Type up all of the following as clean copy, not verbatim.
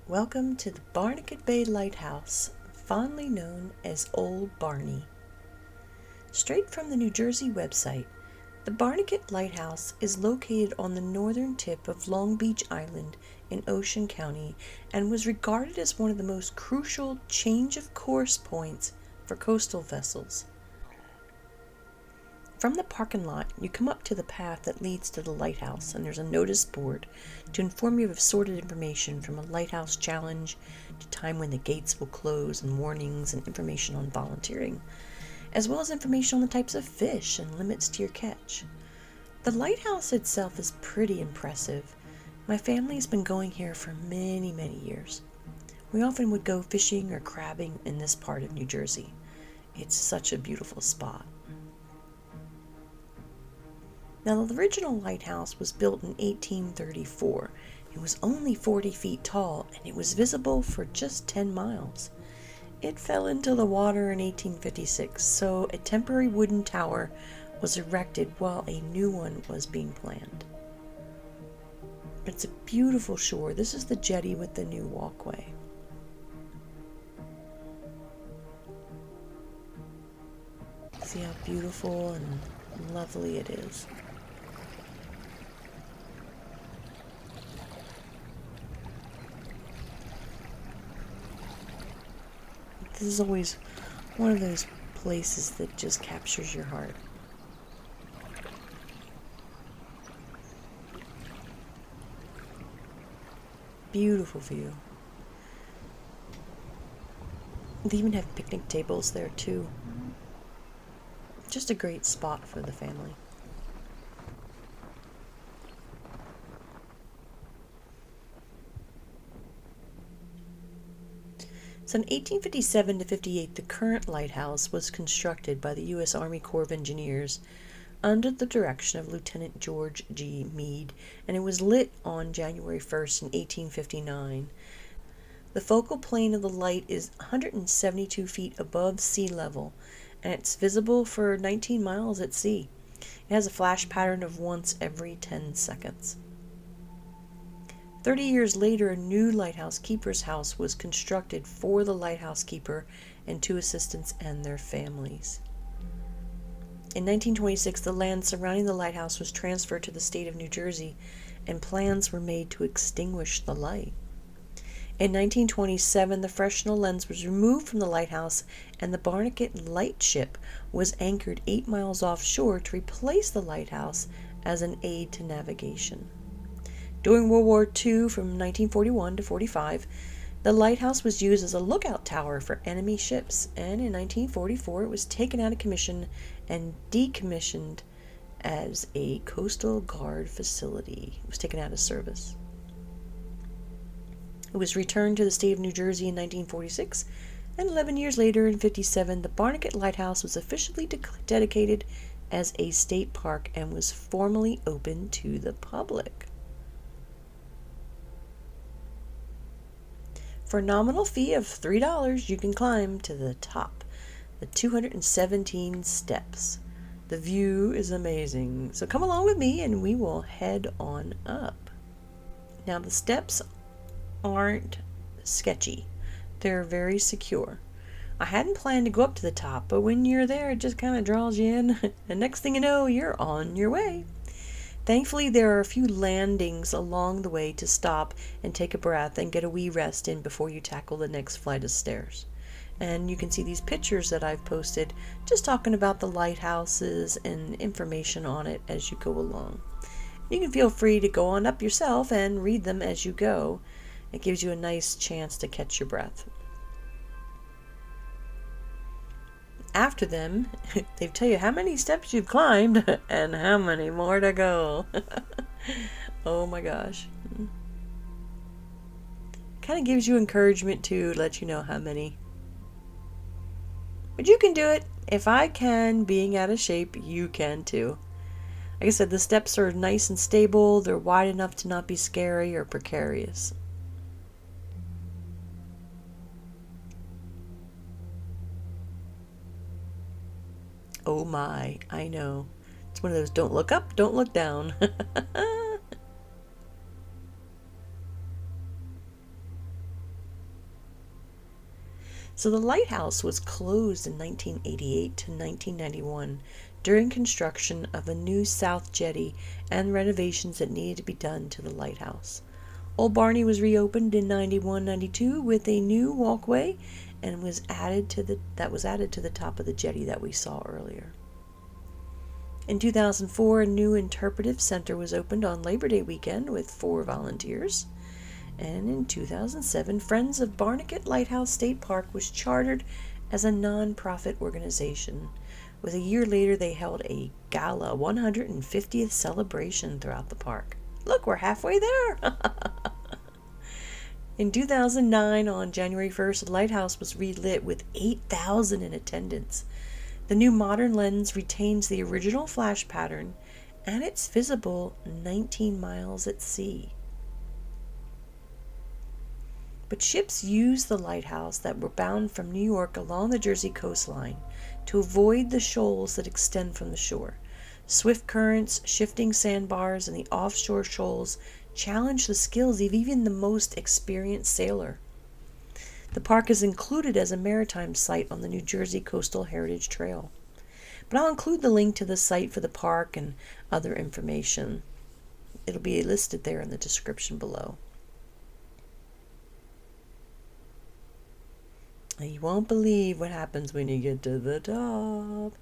Welcome to the Barnegat Bay Lighthouse, fondly known as Old Barney. Straight from the New Jersey website, the Barnegat Lighthouse is located on the northern tip of Long Beach Island in Ocean County and was regarded as one of the most crucial change-of-course points for coastal vessels. From the parking lot, you come up to the path that leads to the lighthouse, and there's a notice board to inform you of assorted information from a lighthouse challenge to time when the gates will close and warnings and information on volunteering, as well as information on the types of fish and limits to your catch. The lighthouse itself is pretty impressive. My family has been going here for many, many years. We often would go fishing or crabbing in this part of New Jersey. It's such a beautiful spot. Now, the original lighthouse was built in 1834. It was only 40 feet tall, and it was visible for just 10 miles. It fell into the water in 1856, so a temporary wooden tower was erected while a new one was being planned. It's a beautiful shore. This is the jetty with the new walkway. See how beautiful and lovely it is. This is always one of those places that just captures your heart. Beautiful view. They even have picnic tables there too. Just a great spot for the family. So in 1857 to 58, the current lighthouse was constructed by the U.S. Army Corps of Engineers under the direction of Lieutenant George G. Meade, and it was lit on January 1st in 1859. The focal plane of the light is 172 feet above sea level, and it's visible for 19 miles at sea. It has a flash pattern of once every 10 seconds. 30 years later, a new lighthouse keeper's house was constructed for the lighthouse keeper and two assistants and their families. In 1926, the land surrounding the lighthouse was transferred to the state of New Jersey, and plans were made to extinguish the light. In 1927, the Fresnel lens was removed from the lighthouse, and the Barnegat Lightship was anchored 8 miles offshore to replace the lighthouse as an aid to navigation. During World War II, from 1941 to 45, the lighthouse was used as a lookout tower for enemy ships, and in 1944 it was taken out of commission and decommissioned as a Coastal Guard facility. It was taken out of service. It was returned to the state of New Jersey in 1946, and 11 years later, in 57, the Barnegat Lighthouse was officially dedicated as a state park and was formally open to the public. For a nominal fee of $3, you can climb to the top, the 217 steps. The view is amazing, so come along with me and we will head on up. Now, the steps aren't sketchy. They're very secure. I hadn't planned to go up to the top, but when you're there, it just kind of draws you in, and next thing you know, you're on your way. Thankfully, there are a few landings along the way to stop and take a breath and get a wee rest in before you tackle the next flight of stairs. And you can see these pictures that I've posted just talking about the lighthouses and information on it as you go along. You can feel free to go on up yourself and read them as you go. It gives you a nice chance to catch your breath. After them, they tell you how many steps you've climbed and how many more to go. Oh my gosh. Kind of gives you encouragement to let you know how many. But you can do it. If I can, being out of shape, you can too. Like I said, the steps are nice and stable. They're wide enough to not be scary or precarious. Oh my, I know. It's one of those don't look up, don't look down. So the lighthouse was closed in 1988 to 1991 during construction of a new south jetty and renovations that needed to be done to the lighthouse. Old Barney was reopened in 91-92 with a new walkway and was added to the top of the jetty that we saw earlier. In 2004, a new interpretive center was opened on Labor Day weekend with 4 volunteers. And in 2007, Friends of Barnegat Lighthouse State Park was chartered as a non-profit organization. With a year later, they held a gala 150th celebration throughout the park. Look, we're halfway there! In 2009, on January 1st, the lighthouse was relit with 8,000 in attendance. The new modern lens retains the original flash pattern, and it's visible 19 miles at sea. But ships used the lighthouse that were bound from New York along the Jersey coastline to avoid the shoals that extend from the shore. Swift currents, shifting sandbars, and the offshore shoals challenge the skills of even the most experienced sailor. The park is included as a maritime site on the New Jersey Coastal Heritage Trail. But I'll include the link to the site for the park and other information. It'll be listed there in the description below. And you won't believe what happens when you get to the top.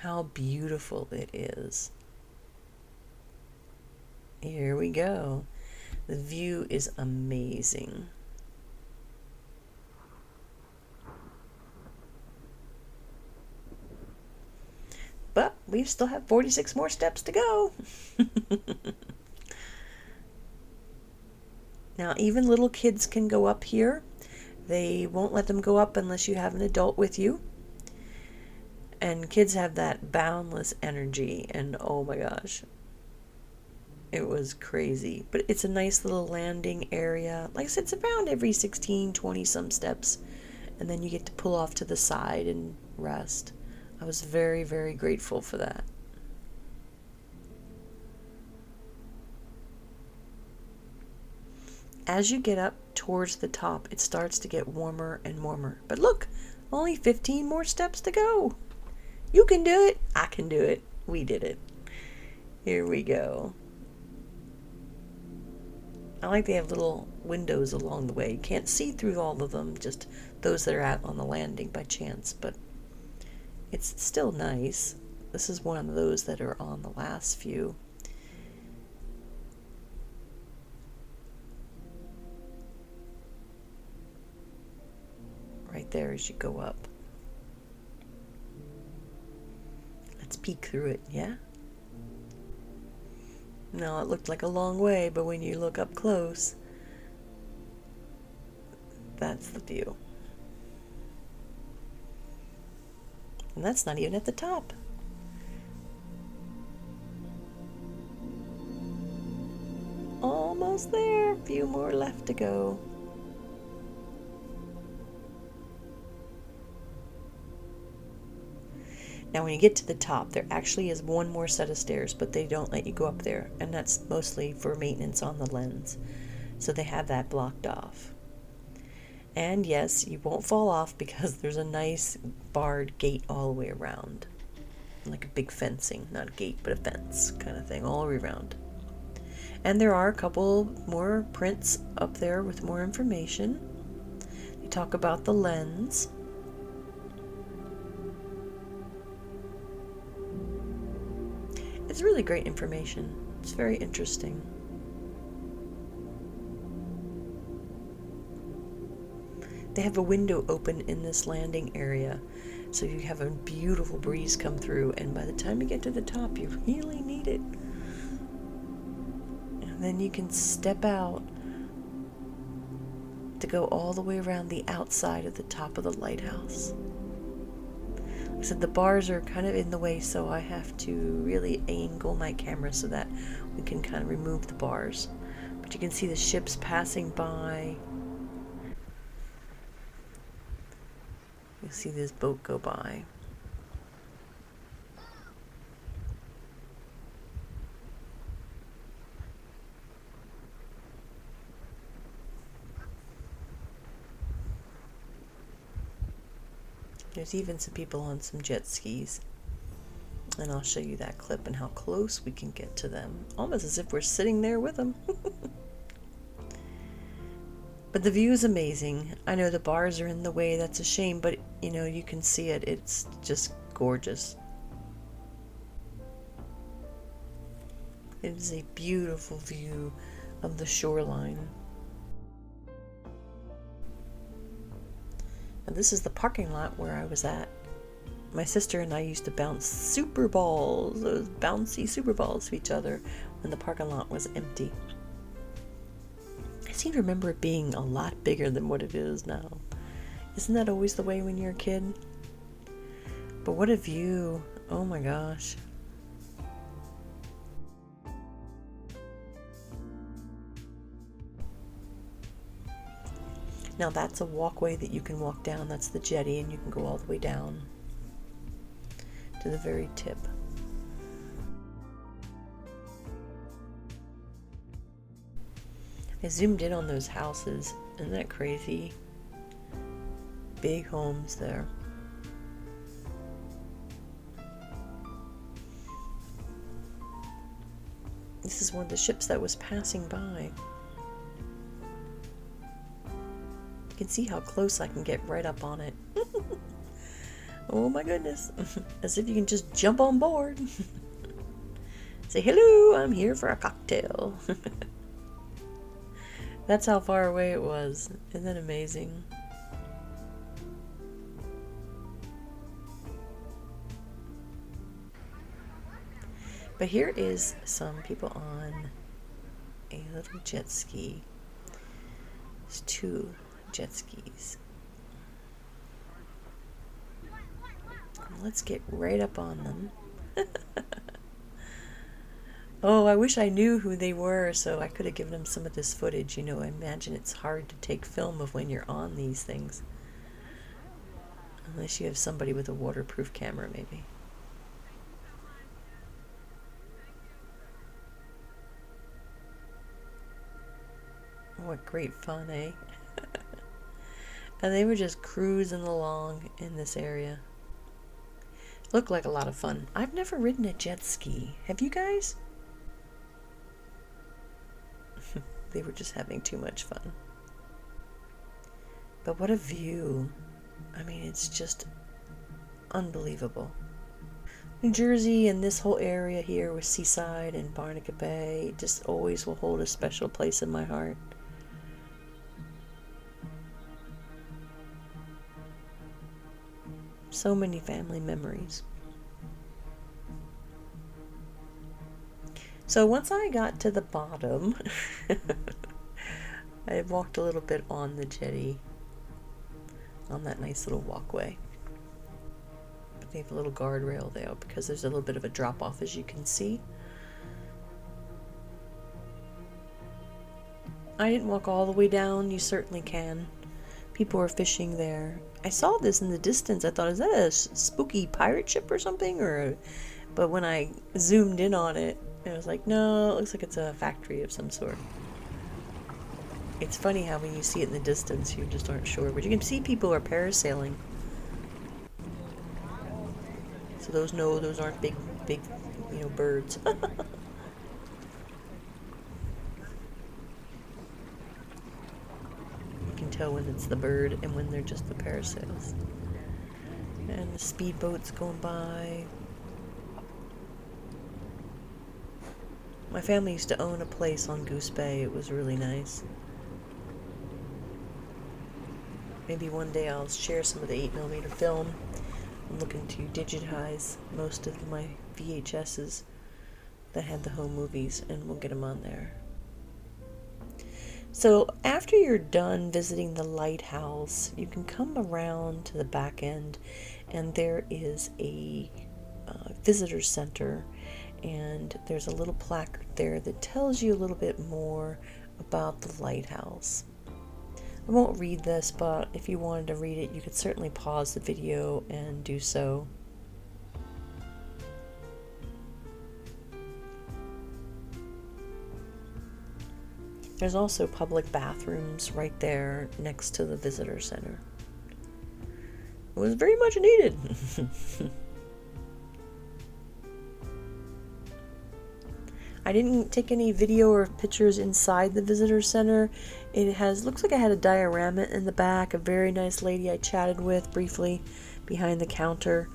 How beautiful it is. Here we go. The view is amazing. But we still have 46 more steps to go. Now, even little kids can go up here. They won't let them go up unless you have an adult with you. And kids have that boundless energy, and oh my gosh, it was crazy. But it's a nice little landing area. Like I said, it's around every 16, 20 some steps, and then you get to pull off to the side and rest. I was very, very grateful for that. As you get up towards the top, it starts to get warmer and warmer. But look, only 15 more steps to go. You can do it. I can do it. We did it. Here we go. I like they have little windows along the way. You can't see through all of them, just those that are out on the landing by chance, but it's still nice. This is one of those that are on the last few. Right there as you go up. Let's peek through it, yeah? No, it looked like a long way, but when you look up close, that's the view. And that's not even at the top. Almost there. A few more left to go. Now when you get to the top, there actually is one more set of stairs, but they don't let you go up there, and that's mostly for maintenance on the lens. So they have that blocked off. And yes, you won't fall off because there's a nice barred gate all the way around. Like a big fencing, not a gate, but a fence kind of thing all the way around. And there are a couple more prints up there with more information. They talk about the lens. It's really great information. It's very interesting. They have a window open in this landing area, so you have a beautiful breeze come through, and by the time you get to the top, you really need it. And then you can step out to go all the way around the outside of the top of the lighthouse. Like I said, the bars are kind of in the way, so I have to really angle my camera so that we can kind of remove the bars. But you can see the ships passing by. You see this boat go by. There's even some people on some jet skis. And I'll show you that clip and how close we can get to them. Almost as if we're sitting there with them. But the view is amazing. I know the bars are in the way. That's a shame. But, you know, you can see it. It's just gorgeous. It is a beautiful view of the shoreline. And this is the parking lot where I was at. My sister and I used to bounce super balls, those bouncy super balls to each other when the parking lot was empty. I seem to remember it being a lot bigger than what it is now. Isn't that always the way when you're a kid? But what a view. Oh my gosh. Now that's a walkway that you can walk down. That's the jetty, and you can go all the way down to the very tip. I zoomed in on those houses. Isn't that crazy? Big homes there. This is one of the ships that was passing by. You can see how close I can get right up on it. Oh my goodness. As if you can just jump on board. Say, hello, I'm here for a cocktail. That's how far away it was. Isn't that amazing? But here is some people on a little jet ski. There's 2 jet skis. Let's get right up on them. Oh, I wish I knew who they were so I could have given them some of this footage. You know, I imagine it's hard to take film of when you're on these things. Unless you have somebody with a waterproof camera, maybe. What great fun, eh? And they were just cruising along in this area. Looked like a lot of fun. I've never ridden a jet ski. Have you guys? They were just having too much fun. But what a view. I mean, it's just unbelievable. New Jersey and this whole area here with Seaside and Barnegat Bay just always will hold a special place in my heart. So many family memories. So once I got to the bottom, I walked a little bit on the jetty, on that nice little walkway. But they have a little guardrail there because there's a little bit of a drop off, as you can see. I didn't walk all the way down. You certainly can. People are fishing there. I saw this in the distance. I thought, is that a spooky pirate ship or something? But when I zoomed in on it, I was like, no, it looks like it's a factory of some sort. It's funny how when you see it in the distance, you just aren't sure. But you can see people are parasailing. So those aren't big, you know, birds. You can tell when it's the bird and when they're just the parasails. And the speedboat's going by. My family used to own a place on Goose Bay. It was really nice. Maybe one day I'll share some of the 8mm film. I'm looking to digitize most of my VHSs that had the home movies, and we'll get them on there. So after you're done visiting the lighthouse, you can come around to the back end, and there is a visitor center, and there's a little placard there that tells you a little bit more about the lighthouse. I won't read this, but if you wanted to read it, you could certainly pause the video and do so. There's also public bathrooms right there next to the visitor center. was very much needed. I didn't take any video or pictures inside the visitor center. Looks like I had a diorama in the back, a very nice lady I chatted with briefly behind the counter.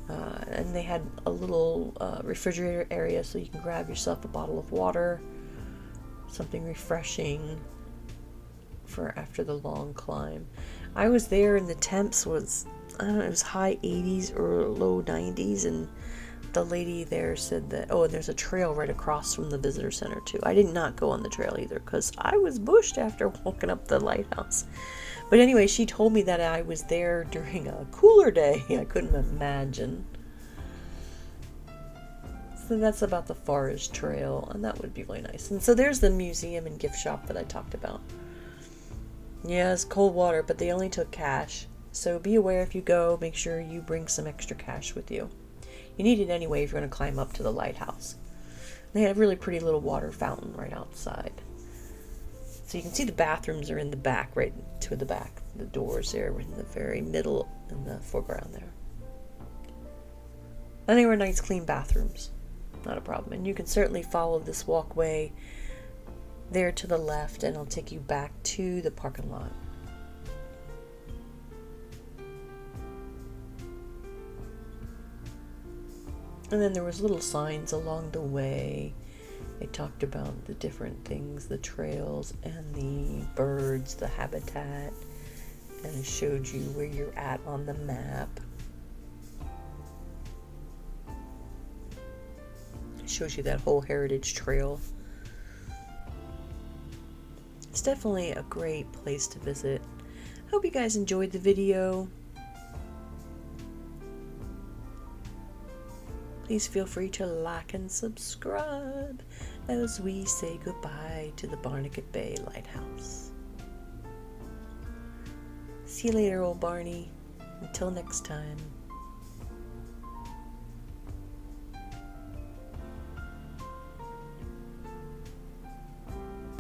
And they had a little refrigerator area so you can grab yourself a bottle of water, something refreshing for after the long climb. I was there and the temps was, I don't know, it was high 80s or low 90s, and the lady there said that, oh, and there's a trail right across from the visitor center too. I did not go on the trail either because I was bushed after walking up the lighthouse. But anyway, she told me that I was there during a cooler day. I couldn't imagine. So that's about the Forest Trail, and that would be really nice. And so there's the museum and gift shop that I talked about. Yeah, it's cold water, but they only took cash. So be aware if you go, make sure you bring some extra cash with you. You need it anyway if you're going to climb up to the lighthouse. They had a really pretty little water fountain right outside. So you can see the bathrooms are in the back, right to the back. The doors there were in the very middle, in the foreground there. And they were nice, clean bathrooms. Not a problem. And you can certainly follow this walkway there to the left, and it'll take you back to the parking lot. And then there was little signs along the way. They talked about the different things, the trails and the birds, the habitat, and it showed you where you're at on the map. It shows you that whole heritage trail. It's definitely a great place to visit. Hope you guys enjoyed the video. Please feel free to like and subscribe as we say goodbye to the Barnegat Bay Lighthouse. See you later, old Barney. Until next time.